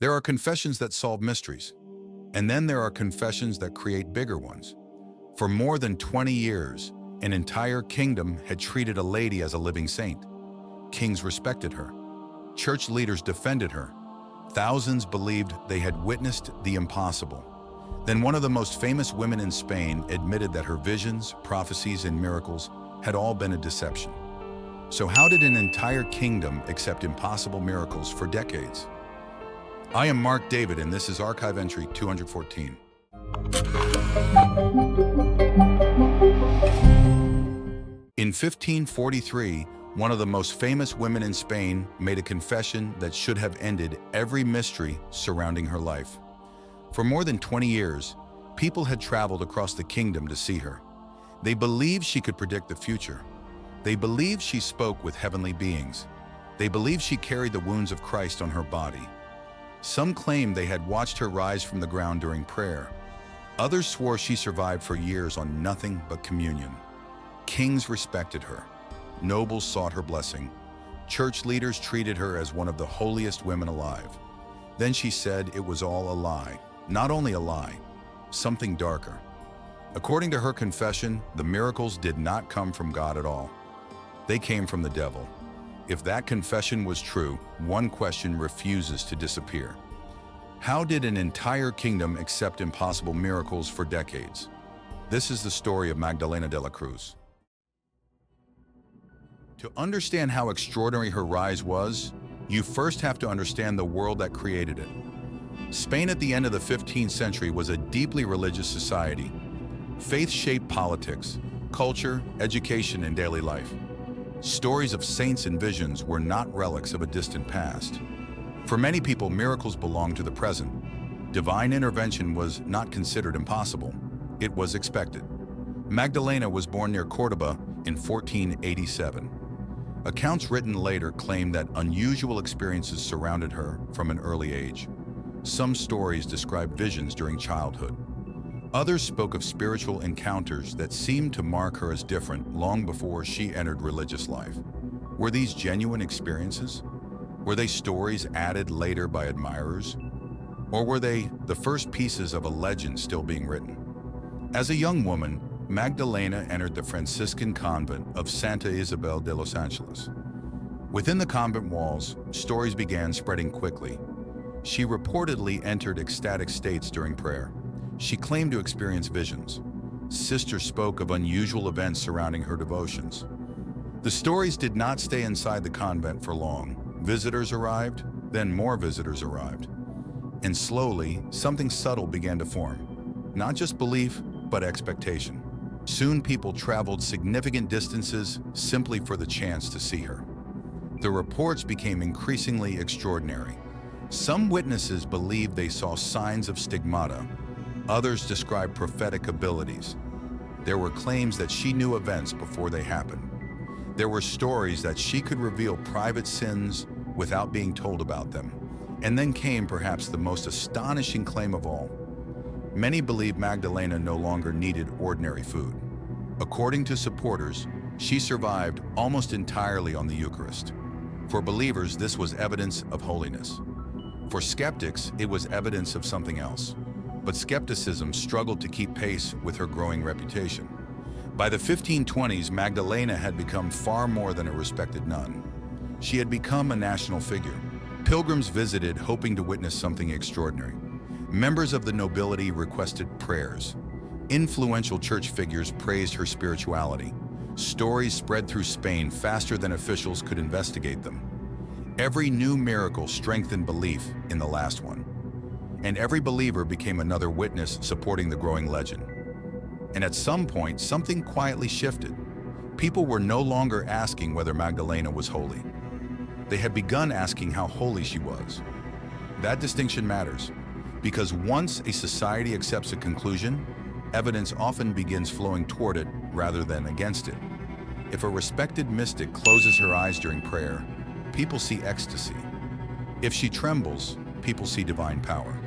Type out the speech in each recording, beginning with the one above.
There are confessions that solve mysteries, and then there are confessions that create bigger ones. For more than 20 years, an entire kingdom had treated a lady as a living saint. Kings respected her. Church leaders defended her. Thousands believed they had witnessed the impossible. Then one of the most famous women in Spain admitted that her visions, prophecies, and miracles had all been a deception. So how did an entire kingdom accept impossible miracles for decades? I am Mark David, and this is Archive Entry 214. In 1543, one of the most famous women in Spain made a confession that should have ended every mystery surrounding her life. For more than 20 years, people had traveled across the kingdom to see her. They believed she could predict the future. They believed she spoke with heavenly beings. They believed she carried the wounds of Christ on her body. Some claimed they had watched her rise from the ground during prayer. Others swore she survived for years on nothing but communion. Kings respected her. Nobles sought her blessing. Church leaders treated her as one of the holiest women alive. Then she said it was all a lie. Not only a lie, something darker. According to her confession, the miracles did not come from God at all. They came from the devil. If that confession was true, one question refuses to disappear. How did an entire kingdom accept impossible miracles for decades? This is the story of Magdalena De La Cruz. To understand how extraordinary her rise was, you first have to understand the world that created it. Spain at the end of the 15th century was a deeply religious society. Faith shaped politics, culture, education, and daily life. Stories of saints and visions were not relics of a distant past. For many people, miracles belonged to the present. Divine intervention was not considered impossible. It was expected. Magdalena was born near Cordoba in 1487. Accounts written later claim that unusual experiences surrounded her from an early age. Some stories describe visions during childhood. Others spoke of spiritual encounters that seemed to mark her as different long before she entered religious life. Were these genuine experiences? Were they stories added later by admirers? Or were they the first pieces of a legend still being written? As a young woman, Magdalena entered the Franciscan convent of Santa Isabel de los Angeles. Within the convent walls, stories began spreading quickly. She reportedly entered ecstatic states during prayer. She claimed to experience visions. Sisters spoke of unusual events surrounding her devotions. The stories did not stay inside the convent for long. Visitors arrived, then more visitors arrived. And slowly, something subtle began to form. Not just belief, but expectation. Soon people traveled significant distances simply for the chance to see her. The reports became increasingly extraordinary. Some witnesses believed they saw signs of stigmata. Others described prophetic abilities. There were claims that she knew events before they happened. There were stories that she could reveal private sins without being told about them. And then came perhaps the most astonishing claim of all. Many believed Magdalena no longer needed ordinary food. According to supporters, she survived almost entirely on the Eucharist. For believers, this was evidence of holiness. For skeptics, it was evidence of something else. But skepticism struggled to keep pace with her growing reputation. By the 1520s, Magdalena had become far more than a respected nun. She had become a national figure. Pilgrims visited hoping to witness something extraordinary. Members of the nobility requested prayers. Influential church figures praised her spirituality. Stories spread through Spain faster than officials could investigate them. Every new miracle strengthened belief in the last one. And every believer became another witness supporting the growing legend. And at some point, something quietly shifted. People were no longer asking whether Magdalena was holy. They had begun asking how holy she was. That distinction matters, because once a society accepts a conclusion, evidence often begins flowing toward it rather than against it. If a respected mystic closes her eyes during prayer, people see ecstasy. If she trembles, people see divine power.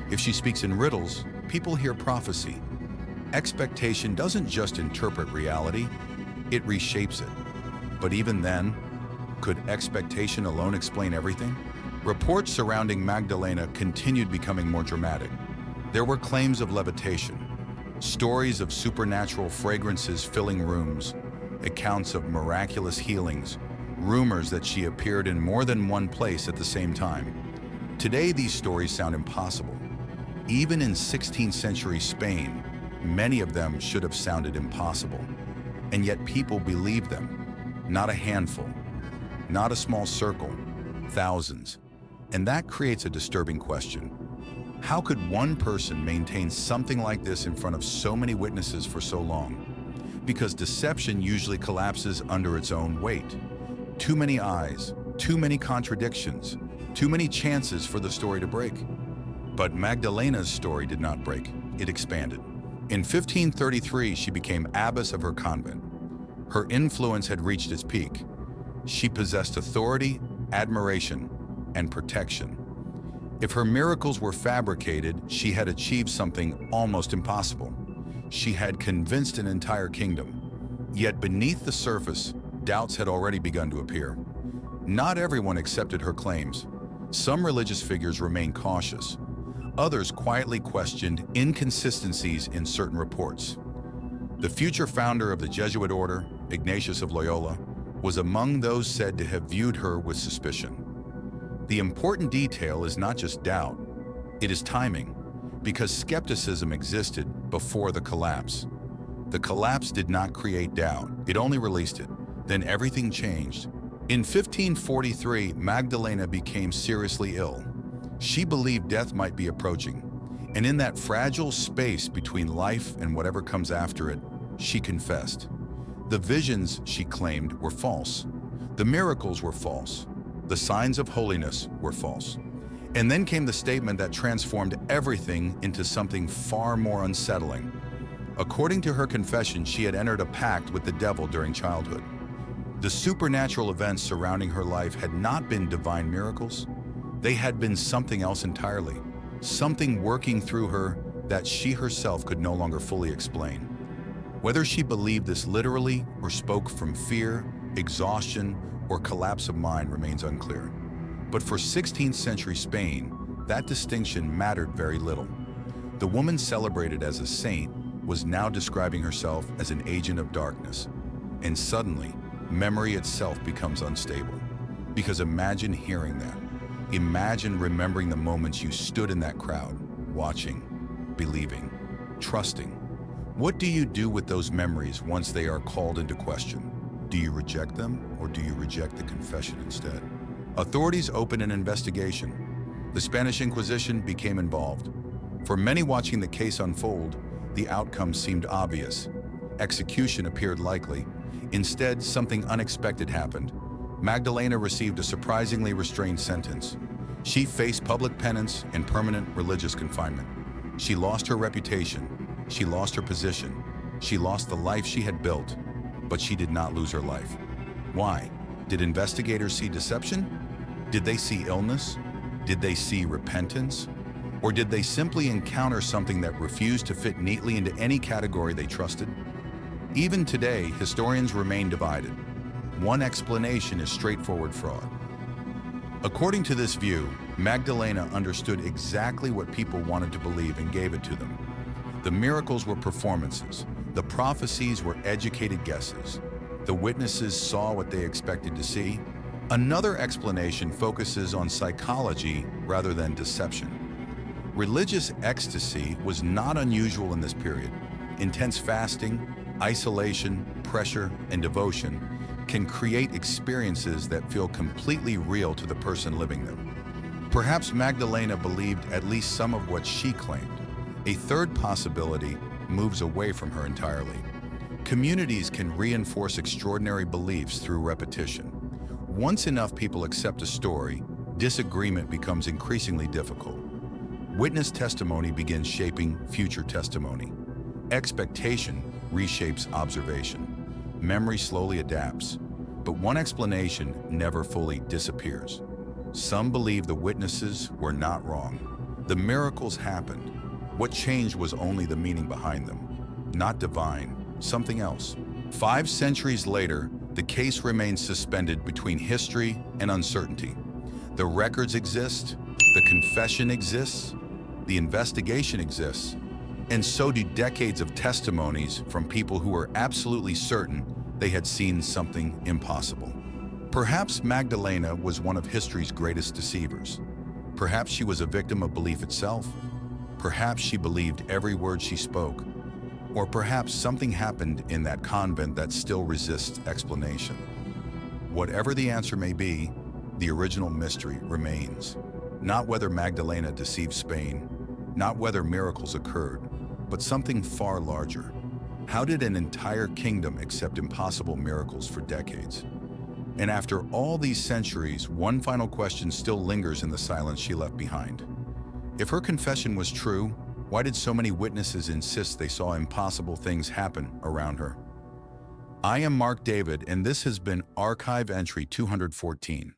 If she speaks in riddles, people hear prophecy. Expectation doesn't just interpret reality, it reshapes it. But even then, could expectation alone explain everything? Reports surrounding Magdalena continued becoming more dramatic. There were claims of levitation, stories of supernatural fragrances filling rooms, accounts of miraculous healings, rumors that she appeared in more than one place at the same time. Today, these stories sound impossible. Even in 16th century Spain, many of them should have sounded impossible. And yet people believed them. Not a handful, not a small circle, thousands. And that creates a disturbing question. How could one person maintain something like this in front of so many witnesses for so long? Because deception usually collapses under its own weight. Too many eyes, too many contradictions, too many chances for the story to break. But Magdalena's story did not break, it expanded. In 1533, she became abbess of her convent. Her influence had reached its peak. She possessed authority, admiration, and protection. If her miracles were fabricated, she had achieved something almost impossible. She had convinced an entire kingdom. Yet beneath the surface, doubts had already begun to appear. Not everyone accepted her claims. Some religious figures remained cautious. Others quietly questioned inconsistencies in certain reports. The future founder of the Jesuit order, Ignatius of Loyola, was among those said to have viewed her with suspicion. The important detail is not just doubt, it is timing, because skepticism existed before the collapse. The collapse did not create doubt, it only released it. Then everything changed. In 1543, Magdalena became seriously ill. She believed death might be approaching, and in that fragile space between life and whatever comes after it, she confessed. The visions, she claimed, were false. The miracles were false. The signs of holiness were false. And then came the statement that transformed everything into something far more unsettling. According to her confession, she had entered a pact with the devil during childhood. The supernatural events surrounding her life had not been divine miracles. They had been something else entirely, something working through her that she herself could no longer fully explain. Whether she believed this literally or spoke from fear, exhaustion, or collapse of mind remains unclear. But for 16th century Spain, that distinction mattered very little. The woman celebrated as a saint was now describing herself as an agent of darkness. And suddenly, memory itself becomes unstable. Because imagine hearing that. Imagine remembering the moments you stood in that crowd, watching, believing, trusting. What do you do with those memories once they are called into question? Do you reject them, or do you reject the confession instead? Authorities opened an investigation. The Spanish Inquisition became involved. For many watching the case unfold, the outcome seemed obvious. Execution appeared likely. Instead, something unexpected happened. Magdalena received a surprisingly restrained sentence. She faced public penance and permanent religious confinement. She lost her reputation. She lost her position. She lost the life she had built. But she did not lose her life. Why? Did investigators see deception? Did they see illness? Did they see repentance? Or did they simply encounter something that refused to fit neatly into any category they trusted? Even today, historians remain divided. One explanation is straightforward fraud. According to this view, Magdalena understood exactly what people wanted to believe and gave it to them. The miracles were performances. The prophecies were educated guesses. The witnesses saw what they expected to see. Another explanation focuses on psychology rather than deception. Religious ecstasy was not unusual in this period. Intense fasting, isolation, pressure, and devotion can create experiences that feel completely real to the person living them. Perhaps Magdalena believed at least some of what she claimed. A third possibility moves away from her entirely. Communities can reinforce extraordinary beliefs through repetition. Once enough people accept a story, disagreement becomes increasingly difficult. Witness testimony begins shaping future testimony. Expectation reshapes observation. Memory slowly adapts, but one explanation never fully disappears. Some believe the witnesses were not wrong. The miracles happened. What changed was only the meaning behind them. Not divine, something else. 5 centuries later, the case remains suspended between history and uncertainty. The records exist, the confession exists, the investigation exists, and so do decades of testimonies from people who were absolutely certain they had seen something impossible. Perhaps Magdalena was one of history's greatest deceivers. Perhaps she was a victim of belief itself. Perhaps she believed every word she spoke. Or perhaps something happened in that convent that still resists explanation. Whatever the answer may be, the original mystery remains. Not whether Magdalena deceived Spain, not whether miracles occurred, but something far larger. How did an entire kingdom accept impossible miracles for decades? And after all these centuries, one final question still lingers in the silence she left behind. If her confession was true, why did so many witnesses insist they saw impossible things happen around her? I am Mark David, and this has been Archive Entry 214.